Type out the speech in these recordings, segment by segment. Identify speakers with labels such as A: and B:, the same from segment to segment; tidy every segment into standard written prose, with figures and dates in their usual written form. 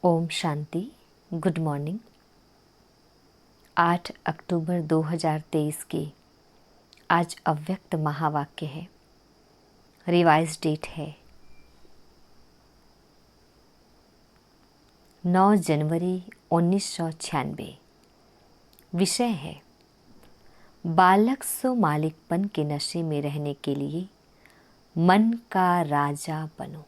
A: Om Shanti. Good morning. 8 अक्टूबर 2023 की आज अव्यक्त महावाक्य है। रिवाइज डेट है 9 जनवरी 1996। विषय है बालक सो मालिकपन के नशे में रहने के लिए मन का राजा बनो।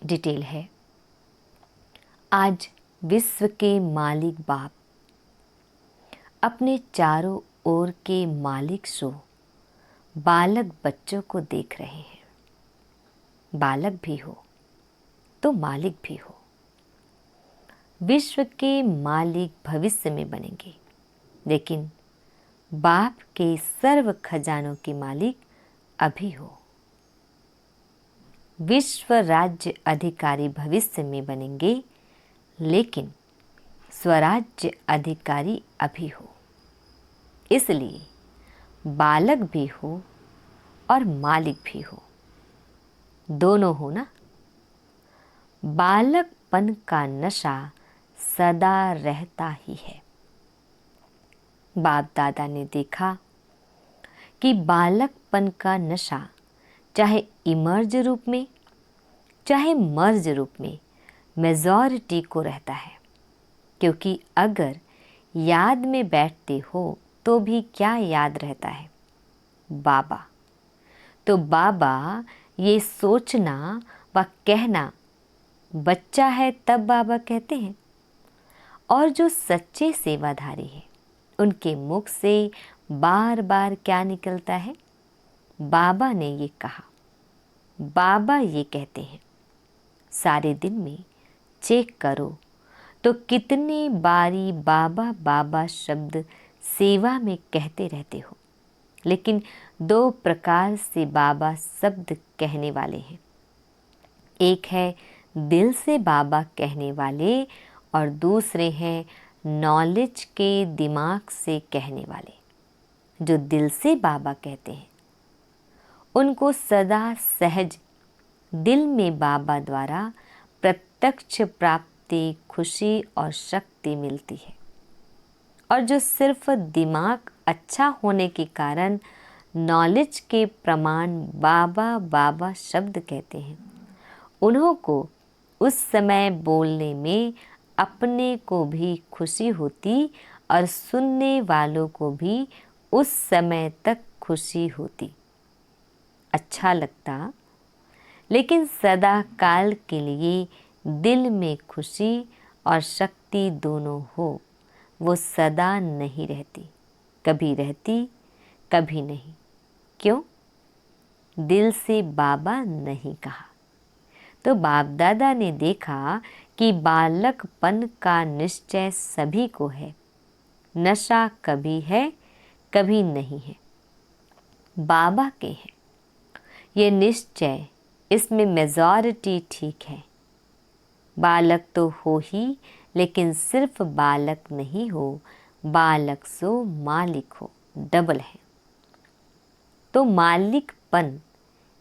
A: डिटेल है आज विश्व के मालिक बाप अपने चारों ओर के मालिक सो बालक बच्चों को देख रहे हैं। बालक भी हो तो मालिक भी हो। विश्व के मालिक भविष्य में बनेंगे, लेकिन बाप के सर्व खजानों के मालिक अभी हो। विश्व राज्य अधिकारी भविष्य में बनेंगे, लेकिन स्वराज्य अधिकारी अभी हो। इसलिए बालक भी हो और मालिक भी हो, दोनों हो ना। बालकपन का नशा सदा रहता ही है। बाप दादा ने देखा कि बालकपन का नशा चाहे इमर्ज रूप में चाहे मर्ज रूप में मेजॉरिटी को रहता है, क्योंकि अगर याद में बैठते हो तो भी क्या याद रहता है? बाबा। तो बाबा ये सोचना व कहना बच्चा है तब बाबा कहते हैं, और जो सच्चे सेवाधारी हैं उनके मुख से बार बार क्या निकलता है? बाबा ने ये कहा। बाबा ये कहते हैं। सारे दिन में चेक करो तो कितनी बारी बाबा बाबा शब्द सेवा में कहते रहते हो। लेकिन दो प्रकार से बाबा शब्द कहने वाले हैं। एक है दिल से बाबा कहने वाले और दूसरे हैं नॉलेज के दिमाग से कहने वाले। जो दिल से बाबा कहते हैं उनको सदा सहज दिल में बाबा द्वारा प्रत्यक्ष प्राप्ति, खुशी और शक्ति मिलती है। और जो सिर्फ दिमाग अच्छा होने के कारण नॉलेज के प्रमाण बाबा बाबा शब्द कहते हैं, उन्हों को उस समय बोलने में अपने को भी खुशी होती और सुनने वालों को भी उस समय तक खुशी होती, अच्छा लगता। लेकिन सदा काल के लिए दिल में खुशी और शक्ति दोनों हो, वो सदा नहीं रहती। कभी रहती कभी नहीं। क्यों? दिल से बाबा नहीं कहा। तो बाप दादा ने देखा कि बालकपन का निश्चय सभी को है। नशा कभी है कभी नहीं है, बाबा के है ये निश्चय। इसमें मेजॉरिटी ठीक है। बालक तो हो ही, लेकिन सिर्फ बालक नहीं हो, बालक सो मालिक हो, डबल है। तो मालिकपन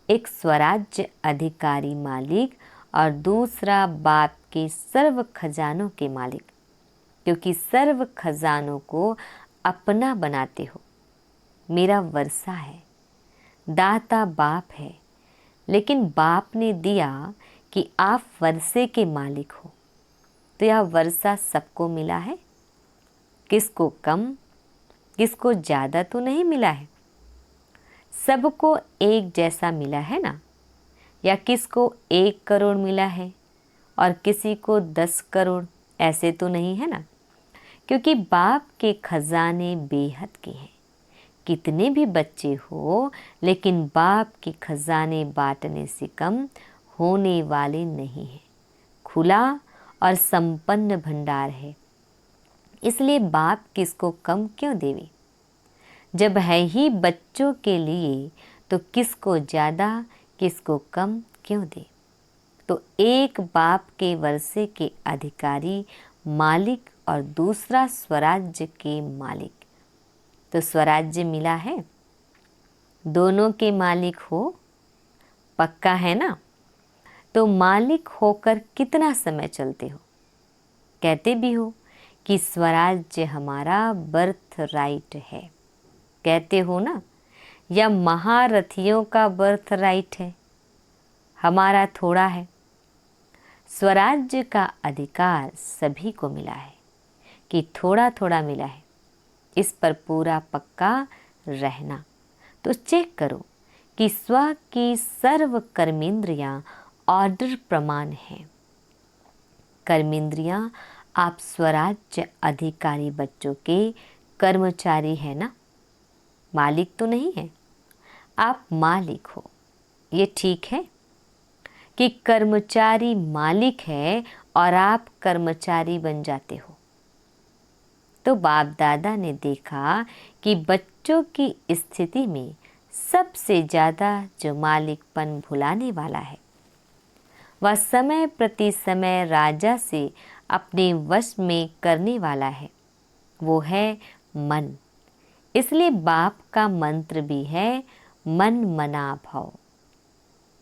A: एक स्वराज्य अधिकारी मालिक और दूसरा बाप के सर्व खजानों के मालिक, क्योंकि सर्व खजानों को अपना बनाते हो। मेरा वर्षा है, दाता बाप है, लेकिन बाप ने दिया कि आप वर्षे के मालिक हो। तो यह वर्षा सबको मिला है, किसको कम किसको ज़्यादा तो नहीं मिला है। सबको एक जैसा मिला है ना। या किसको 1 करोड़ मिला है और किसी को 10 करोड़, ऐसे तो नहीं है ना। क्योंकि बाप के खजाने बेहद के हैं। कितने भी बच्चे हो, लेकिन बाप के खजाने बांटने से कम होने वाले नहीं हैं। खुला और संपन्न भंडार है, इसलिए बाप किसको कम क्यों देवे? जब है ही बच्चों के लिए तो किसको ज़्यादा किसको कम क्यों दे? तो एक बाप के वर्षे के अधिकारी मालिक और दूसरा स्वराज्य के मालिक। तो स्वराज्य मिला है, दोनों के मालिक हो, पक्का है ना। तो मालिक होकर कितना समय चलते हो? कहते भी हो कि स्वराज्य हमारा बर्थ राइट है, कहते हो ना, या महारथियों का बर्थ राइट है, हमारा थोड़ा है। स्वराज्य का अधिकार सभी को मिला है कि थोड़ा थोड़ा मिला है, इस पर पूरा पक्का रहना। तो चेक करो कि स्व की सर्व कर्मेंद्रियां ऑर्डर प्रमाण हैं। कर्मेंद्रियां आप स्वराज्य अधिकारी बच्चों के कर्मचारी हैं ना, मालिक तो नहीं है। आप मालिक हो, ये ठीक है कि कर्मचारी मालिक है और आप कर्मचारी बन जाते हो। तो बाप दादा ने देखा कि बच्चों की स्थिति में सबसे ज़्यादा जो मालिकपन भुलाने वाला है, वह समय प्रति समय राजा से अपने वश में करने वाला है, वो है मन। इसलिए बाप का मंत्र भी है मन मना भव।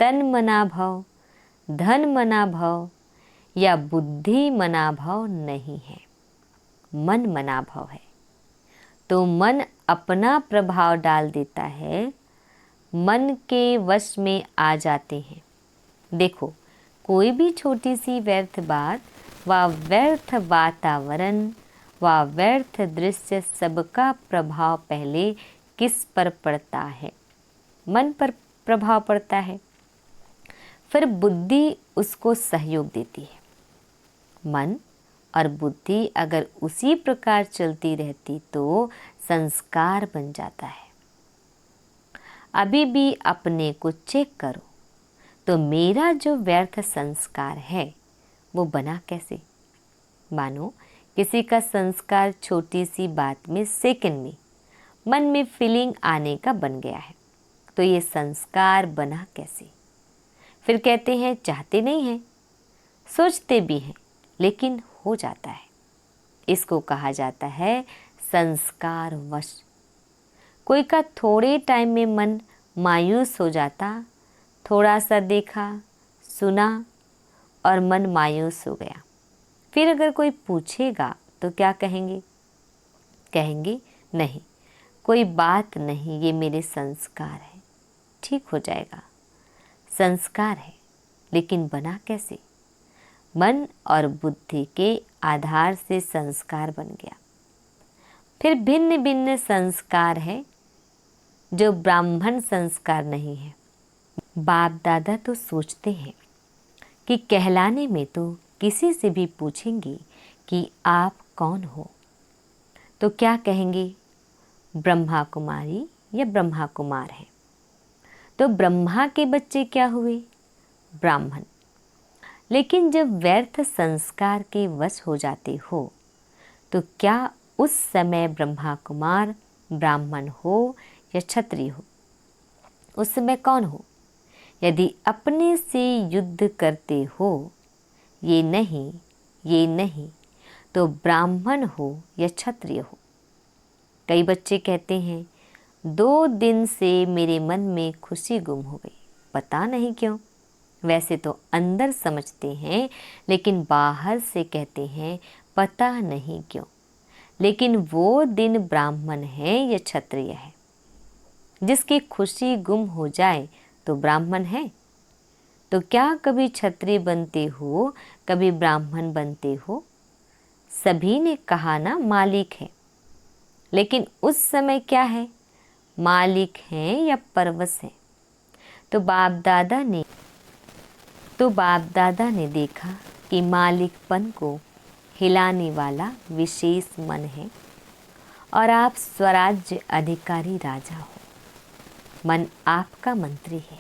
A: तन मना भव, धन मना भव या बुद्धि मना भव नहीं है, मन मना भव है। तो मन अपना प्रभाव डाल देता है, मन के वश में आ जाते हैं। देखो, कोई भी छोटी सी व्यर्थ बात व व्यर्थ वातावरण व व्यर्थ दृश्य, सबका प्रभाव पहले किस पर पड़ता है? मन पर प्रभाव पड़ता है। फिर बुद्धि उसको सहयोग देती है। मन और बुद्धि अगर उसी प्रकार चलती रहती तो संस्कार बन जाता है। अभी भी अपने को चेक करो, तो मेरा जो व्यर्थ संस्कार है वो बना कैसे? मानो किसी का संस्कार छोटी सी बात में, सेकंड में मन में फीलिंग आने का बन गया है, तो ये संस्कार बना कैसे? फिर कहते हैं चाहते नहीं हैं, सोचते भी हैं, लेकिन हो जाता है। इसको कहा जाता है संस्कार वश। कोई का थोड़े टाइम में मन मायूस हो जाता, थोड़ा सा देखा सुना और मन मायूस हो गया। फिर अगर कोई पूछेगा तो क्या कहेंगे? कहेंगे नहीं, कोई बात नहीं, ये मेरे संस्कार है, ठीक हो जाएगा। संस्कार है, लेकिन बना कैसे? मन और बुद्धि के आधार से संस्कार बन गया। फिर भिन्न भिन्न संस्कार है जो ब्राह्मण संस्कार नहीं है। बाप दादा तो सोचते हैं कि कहलाने में तो किसी से भी पूछेंगे कि आप कौन हो, तो क्या कहेंगे? ब्रह्मा कुमारी या ब्रह्मा कुमार है। तो ब्रह्मा के बच्चे क्या हुए? ब्राह्मण। लेकिन जब व्यर्थ संस्कार के वश हो जाते हो, तो क्या उस समय ब्रह्मा कुमार ब्राह्मण हो या क्षत्रिय हो? उस समय कौन हो? यदि अपने से युद्ध करते हो, ये नहीं, तो ब्राह्मण हो या क्षत्रिय हो। कई बच्चे कहते हैं 2 दिन से मेरे मन में खुशी गुम हो गई, पता नहीं क्यों। वैसे तो अंदर समझते हैं, लेकिन बाहर से कहते हैं पता नहीं क्यों। लेकिन वो दिन ब्राह्मण है या क्षत्रिय है? जिसकी खुशी गुम हो जाए तो ब्राह्मण है। तो क्या कभी क्षत्रिय बनते हो, कभी ब्राह्मण बनते हो? सभी ने कहा ना मालिक है, लेकिन उस समय क्या है? मालिक हैं या परवश हैं? तो बाप दादा ने देखा कि मालिकपन को हिलाने वाला विशेष मन है और आप स्वराज्य अधिकारी राजा हो। मन आपका मंत्री है,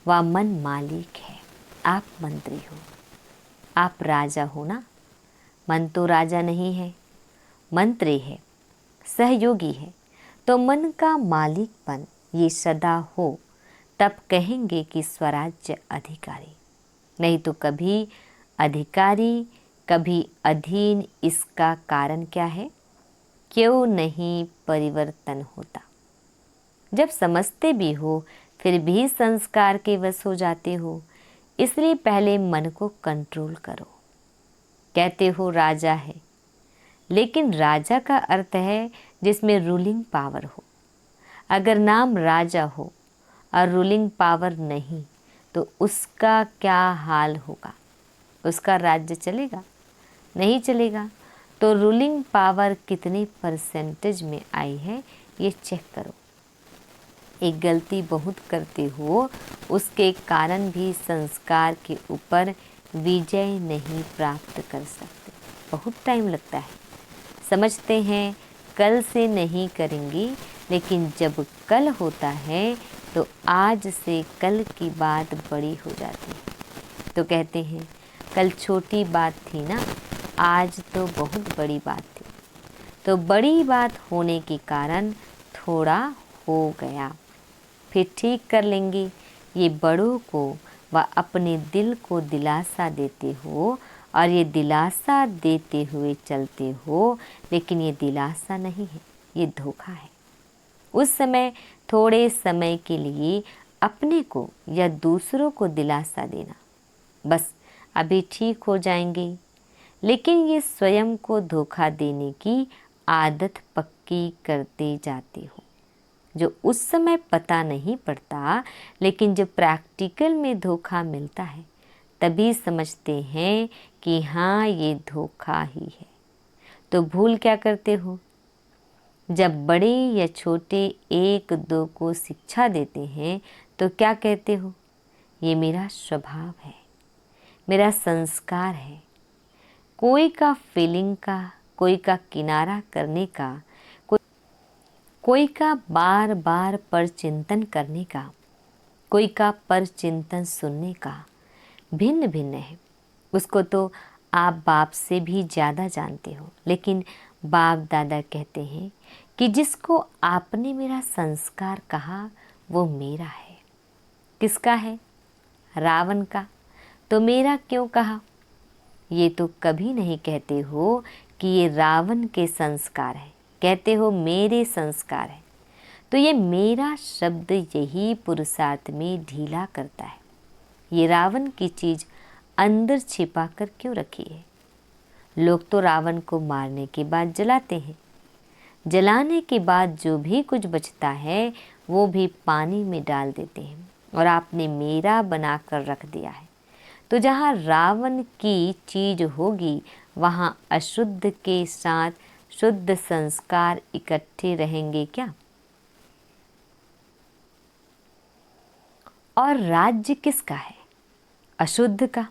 A: वह मन मालिक है, आप मंत्री हो। आप राजा हो ना, मन तो राजा नहीं है, मंत्री है, सहयोगी है। तो मन का मालिकपन ये सदा हो, तब कहेंगे कि स्वराज्य अधिकारी। नहीं तो कभी अधिकारी कभी अधीन। इसका कारण क्या है? क्यों नहीं परिवर्तन होता? जब समझते भी हो फिर भी संस्कार के वश हो जाते हो, इसलिए पहले मन को कंट्रोल करो। कहते हो राजा है, लेकिन राजा का अर्थ है जिसमें रूलिंग पावर हो। अगर नाम राजा हो और रूलिंग पावर नहीं तो उसका क्या हाल होगा? उसका राज्य चलेगा? नहीं चलेगा। तो रूलिंग पावर कितने परसेंटेज में आई है ये चेक करो। एक गलती बहुत करते हो, उसके कारण भी संस्कार के ऊपर विजय नहीं प्राप्त कर सकते। बहुत टाइम लगता है। समझते हैं कल से नहीं करेंगे, लेकिन जब कल होता है तो आज से कल की बात बड़ी हो जाती है। तो कहते हैं कल छोटी बात थी ना, आज तो बहुत बड़ी बात थी। तो बड़ी बात होने के कारण थोड़ा हो गया, फिर ठीक कर लेंगे। ये बड़ों को व अपने दिल को दिलासा देते हो और ये दिलासा देते हुए चलते हो, लेकिन ये दिलासा नहीं है, ये धोखा है। उस समय थोड़े समय के लिए अपने को या दूसरों को दिलासा देना, बस अभी ठीक हो जाएंगे, लेकिन ये स्वयं को धोखा देने की आदत पक्की करते जाते हो, जो उस समय पता नहीं पड़ता, लेकिन जब प्रैक्टिकल में धोखा मिलता है तभी समझते हैं कि हाँ ये धोखा ही है। तो भूल क्या करते हो? जब बड़े या छोटे एक दो को शिक्षा देते हैं तो क्या कहते हो? ये मेरा स्वभाव है, मेरा संस्कार है। कोई का फीलिंग का, कोई का किनारा करने का, कोई का बार बार पर चिंतन करने का, कोई का पर चिंतन सुनने का भिन्न भिन्न है। उसको तो आप बाप से भी ज़्यादा जानते हो, लेकिन बाप दादा कहते हैं कि जिसको आपने मेरा संस्कार कहा वो मेरा है। किसका है? रावण का। तो मेरा क्यों कहा? ये तो कभी नहीं कहते हो कि ये रावण के संस्कार है, कहते हो मेरे संस्कार है। तो ये मेरा शब्द यही पुरुषार्थ में ढीला करता है। ये रावण की चीज़ अंदर छिपा कर क्यों रखी है? लोग तो रावण को मारने के बाद जलाते हैं। जलाने के बाद जो भी कुछ बचता है वो भी पानी में डाल देते हैं, और आपने मेरा बनाकर रख दिया है। तो जहाँ रावण की चीज होगी वहाँ अशुद्ध के साथ शुद्ध संस्कार इकट्ठे रहेंगे क्या? और राज्य किसका है? अशुद्ध का।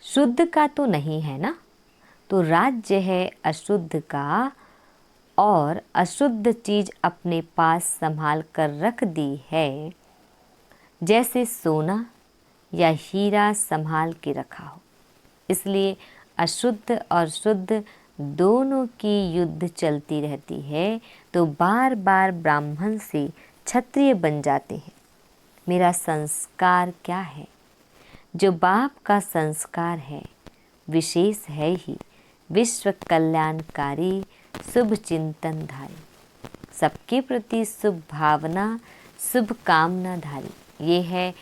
A: शुद्ध का तो नहीं है ना। तो राज्य है अशुद्ध का, और अशुद्ध चीज अपने पास संभाल कर रख दी है, जैसे सोना या हीरा संभाल के रखा हो। इसलिए अशुद्ध और शुद्ध दोनों की युद्ध चलती रहती है। तो बार बार ब्राह्मण से क्षत्रिय बन जाते हैं। मेरा संस्कार क्या है? जो बाप का संस्कार है विशेष है ही, विश्व कल्याणकारी, शुभ चिंतनधारी, सबके प्रति शुभ भावना, शुभ कामना धारी। ये है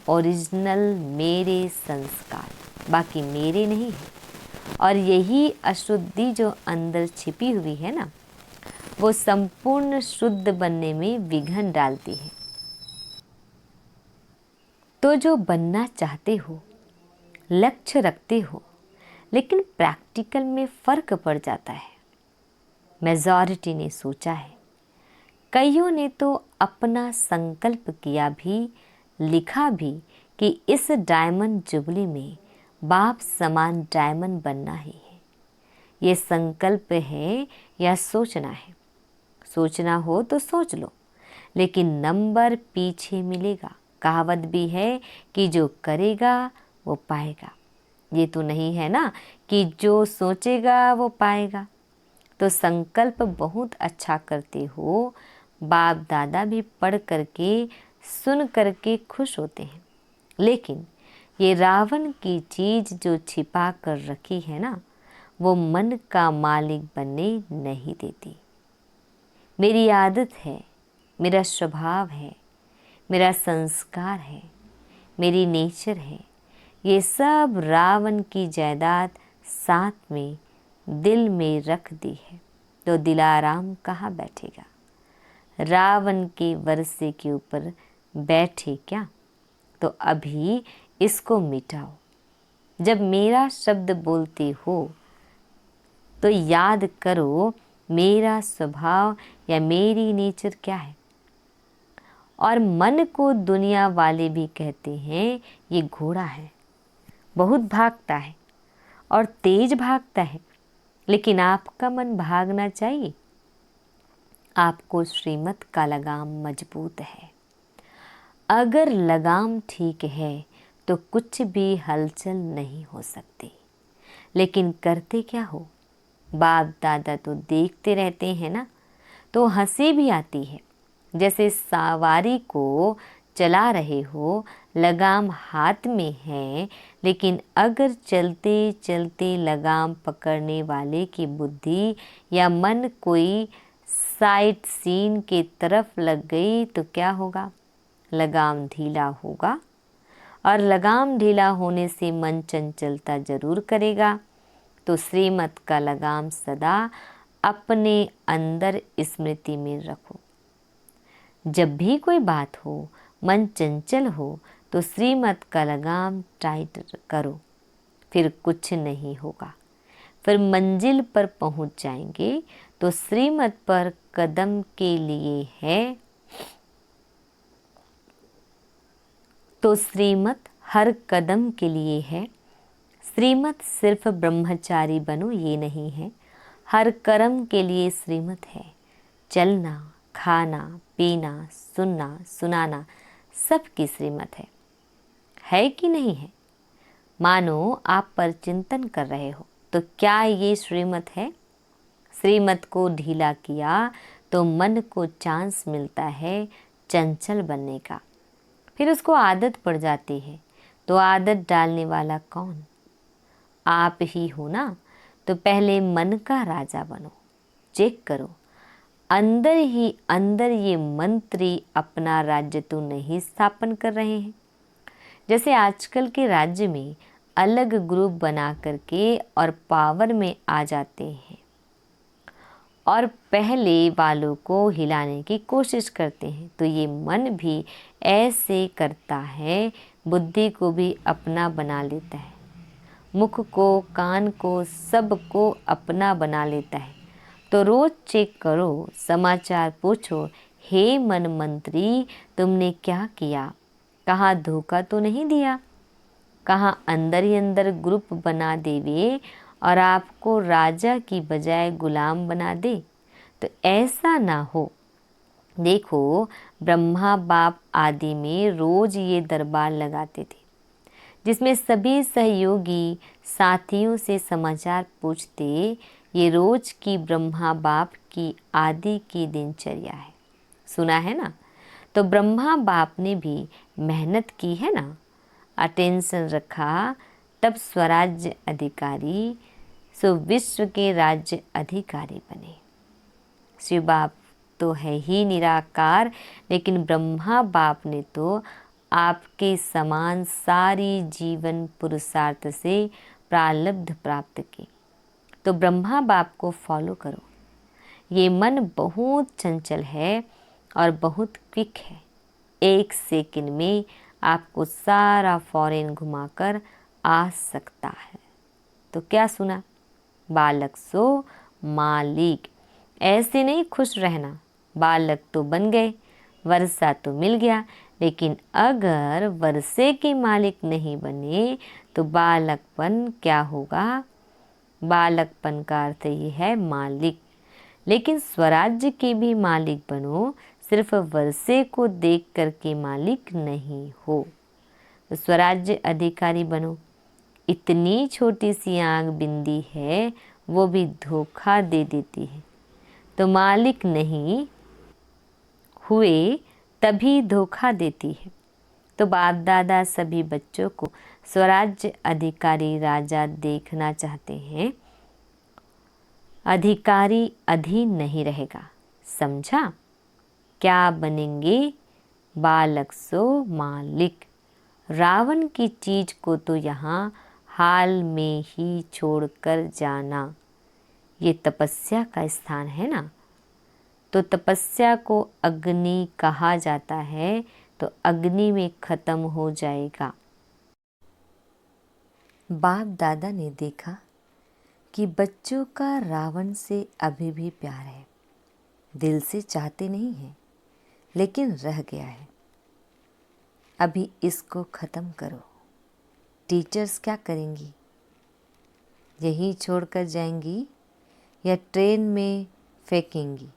A: ओरिजिनल मेरे संस्कार, बाकी मेरे नहीं है। और यही अशुद्धि जो अंदर छिपी हुई है ना, वो संपूर्ण शुद्ध बनने में विघ्न डालती है। तो जो बनना चाहते हो, लक्ष्य रखते हो, लेकिन प्रैक्टिकल में फ़र्क पड़ जाता है। मेजॉरिटी ने सोचा है, कईयों ने तो अपना संकल्प किया भी, लिखा भी कि इस डायमंड जुबली में बाप समान डायमंड बनना ही है। ये संकल्प है या सोचना है? सोचना हो तो सोच लो, लेकिन नंबर पीछे मिलेगा। कहावत भी है कि जो करेगा वो पाएगा। ये तो नहीं है ना कि जो सोचेगा वो पाएगा। तो संकल्प बहुत अच्छा करते हो। बाप दादा भी पढ़ करके सुन करके खुश होते हैं, लेकिन ये रावण की चीज़ जो छिपा कर रखी है ना, वो मन का मालिक बनने नहीं देती। मेरी आदत है, मेरा स्वभाव है, मेरा संस्कार है, मेरी नेचर है। ये सब रावण की जायदाद साथ में दिल में रख दी है, तो दिलाराम कहाँ बैठेगा। रावण के वर्षे के ऊपर बैठे क्या, तो अभी इसको मिटाओ। जब मेरा शब्द बोलते हो तो याद करो मेरा स्वभाव या मेरी नेचर क्या है। और मन को दुनिया वाले भी कहते हैं ये घोड़ा है, बहुत भागता है और तेज भागता है, लेकिन आपका मन भागना चाहिए। आपको श्रीमत का लगाम मजबूत है। अगर लगाम ठीक है तो कुछ भी हलचल नहीं हो सकती। लेकिन करते क्या हो, बाप दादा तो देखते रहते हैं ना, तो हंसी भी आती है। जैसे सवारी को चला रहे हो, लगाम हाथ में है, लेकिन अगर चलते चलते लगाम पकड़ने वाले की बुद्धि या मन कोई साइट सीन के तरफ लग गई तो क्या होगा, लगाम ढीला होगा। और लगाम ढीला होने से मन चंचलता जरूर करेगा। तो श्रीमत का लगाम सदा अपने अंदर स्मृति में रखो। जब भी कोई बात हो, मन चंचल हो, तो श्रीमत का लगाम टाइट करो, फिर कुछ नहीं होगा। फिर मंजिल पर पहुंच जाएंगे। तो श्रीमत पर कदम के लिए है, तो श्रीमत हर कदम के लिए है। श्रीमत सिर्फ ब्रह्मचारी बनो ये नहीं है, हर कर्म के लिए श्रीमत है। चलना, खाना, पीना, सुनना, सुनाना सबकी श्रीमत है कि नहीं है। मानो आप पर चिंतन कर रहे हो, तो क्या ये श्रीमत है। श्रीमत को ढीला किया तो मन को चांस मिलता है चंचल बनने का, फिर उसको आदत पड़ जाती है। तो आदत डालने वाला कौन, आप ही हो ना। तो पहले मन का राजा बनो। चेक करो अंदर ही अंदर ये मंत्री अपना राज्य तो नहीं स्थापन कर रहे हैं। जैसे आजकल के राज्य में अलग ग्रुप बना करके और पावर में आ जाते हैं और पहले वालों को हिलाने की कोशिश करते हैं। तो ये मन भी ऐसे करता है, बुद्धि को भी अपना बना लेता है, मुख को, कान को, सब को अपना बना लेता है। तो रोज चेक करो, समाचार पूछो, हे मन मंत्री तुमने क्या किया, कहाँ धोखा तो नहीं दिया, कहाँ अंदर ही अंदर ग्रुप बना देवे और आपको राजा की बजाय गुलाम बना दे। तो ऐसा ना हो। देखो ब्रह्मा बाप आदि में रोज ये दरबार लगाते थे, जिसमें सभी सहयोगी साथियों से समाचार पूछते। ये रोज की ब्रह्मा बाप की आदि की दिनचर्या है, सुना है ना। तो ब्रह्मा बाप ने भी मेहनत की है ना, अटेंशन रखा, तब स्वराज्य अधिकारी सो विश्व के राज्य अधिकारी बने। शिव बाप तो है ही निराकार, लेकिन ब्रह्मा बाप ने तो आपके समान सारी जीवन पुरुषार्थ से प्रारब्ध प्राप्त की। तो ब्रह्मा बाप को फॉलो करो। ये मन बहुत चंचल है और बहुत क्विक है, 1 सेकंड में आपको सारा फॉरेन घुमाकर आ सकता है। तो क्या सुना, बालक सो मालिक। ऐसे नहीं खुश रहना, बालक तो बन गए, वर्षा तो मिल गया, लेकिन अगर वर्षे के मालिक नहीं बने तो बालकपन क्या होगा। बालकपन का अर्थ ये है मालिक। लेकिन स्वराज्य के भी मालिक बनो, सिर्फ वर्षे को देख करके मालिक नहीं हो। तो स्वराज्य अधिकारी बनो। इतनी छोटी सी आंख बिंदी है, वो भी धोखा दे देती है। तो मालिक नहीं हुए तभी धोखा देती है। तो बाप दादा सभी बच्चों को स्वराज्य अधिकारी राजा देखना चाहते हैं। अधिकारी अधीन नहीं रहेगा, समझा। क्या बनेंगे, बालक सो मालिक, रावण की चीज को तो यहाँ हाल में ही छोड़कर जाना। ये तपस्या का स्थान है ना, तो तपस्या को अग्नि कहा जाता है, तो अग्नि में खत्म हो जाएगा। बाप दादा ने देखा कि बच्चों का रावण से अभी भी प्यार है, दिल से चाहते नहीं हैं, लेकिन रह गया है। अभी इसको ख़त्म करो। टीचर्स क्या करेंगी? यही छोड़कर जाएंगी या ट्रेन में फेंकेंगी?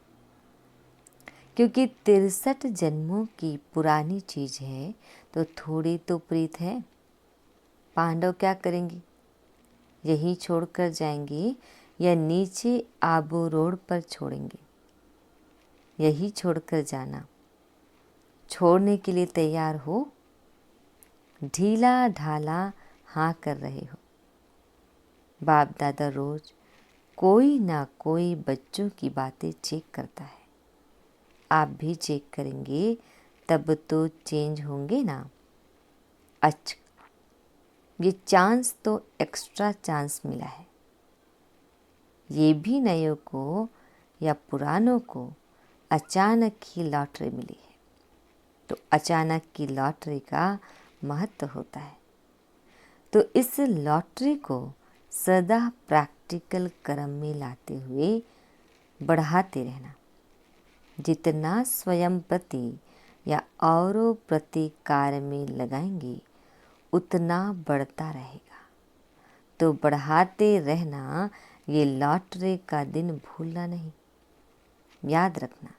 A: क्योंकि 63 जन्मों की पुरानी चीज़ है, तो थोड़ी तो प्रीत है। पांडव क्या करेंगी? यही छोड़कर जाएंगे या नीचे आबू रोड पर छोड़ेंगे? यही छोड़कर जाना। छोड़ने के लिए तैयार हो? ढीला ढाला हाँ कर रहे हो। बाप दादा रोज कोई ना कोई बच्चों की बातें चेक करता है। आप भी चेक करेंगे तब तो चेंज होंगे ना। अच्छा, ये चांस तो एक्स्ट्रा चांस मिला है। ये भी नयों को या पुरानों को अचानक ही लॉटरी मिली है, तो अचानक की लॉटरी का महत्व होता है। तो इस लॉटरी को सदा प्रैक्टिकल कर्म में लाते हुए बढ़ाते रहना। जितना स्वयं प्रति या औरों प्रति कार्य में लगाएंगे, उतना बढ़ता रहेगा। तो बढ़ाते रहना। ये लॉटरी का दिन भूलना नहीं, याद रखना।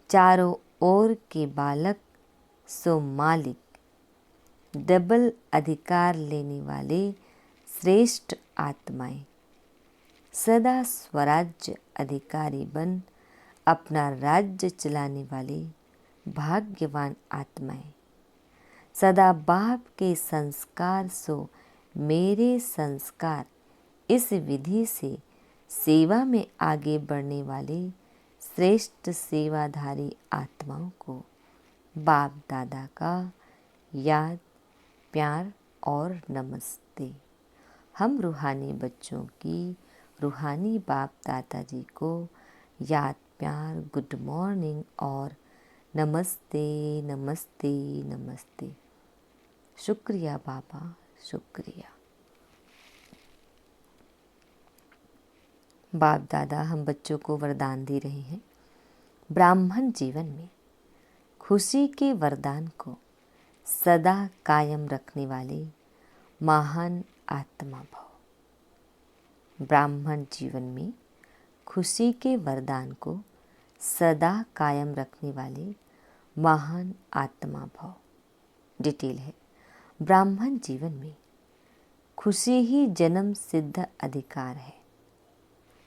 A: चारों ओर के बालक सो मालिक, डबल अधिकार लेने वाले श्रेष्ठ आत्माएं, सदा स्वराज्य अधिकारी बन अपना राज्य चलाने वाले भाग्यवान आत्माएं, सदा बाप के संस्कार सो मेरे संस्कार, इस विधि से सेवा में आगे बढ़ने वाले श्रेष्ठ सेवाधारी आत्माओं को बाप दादा का याद, प्यार और नमस्ते। हम रूहानी बच्चों की रूहानी बाप दादाजी को याद, प्यार, गुड मॉर्निंग और नमस्ते नमस्ते नमस्ते। शुक्रिया बाबा, शुक्रिया। बाप दादा हम बच्चों को वरदान दे रहे हैं। ब्राह्मण जीवन में खुशी के वरदान को सदा कायम रखने वाले महान आत्मा भव। ब्राह्मण जीवन में खुशी के वरदान को सदा कायम रखने वाले महान आत्मा भव। डिटेल है, ब्राह्मण जीवन में खुशी ही जन्म सिद्ध अधिकार है।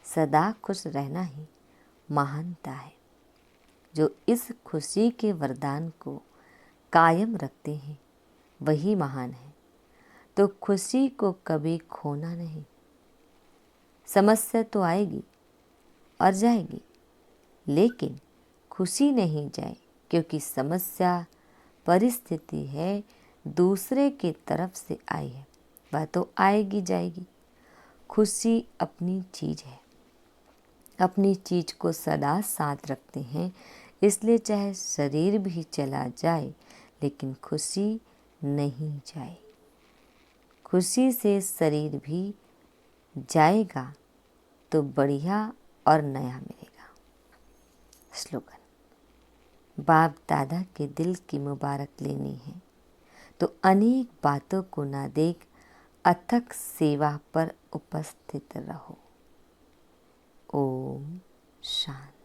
A: सदा खुश रहना ही महानता है। जो इस खुशी के वरदान को कायम रखते हैं, वही महान है। तो खुशी को कभी खोना नहीं। समस्या तो आएगी और जाएगी, लेकिन खुशी नहीं जाए, क्योंकि समस्या परिस्थिति है, दूसरे की तरफ से आई है, वह तो आएगी जाएगी। खुशी अपनी चीज़ है, अपनी चीज़ को सदा साथ रखते हैं, इसलिए चाहे शरीर भी चला जाए, लेकिन खुशी नहीं जाए। खुशी से शरीर भी जाएगा तो बढ़िया और नया मिलेगा। स्लोगन, बाप दादा के दिल की मुबारक लेनी है तो अनेक बातों को ना देख अथक सेवा पर उपस्थित रहो। ओम शांति।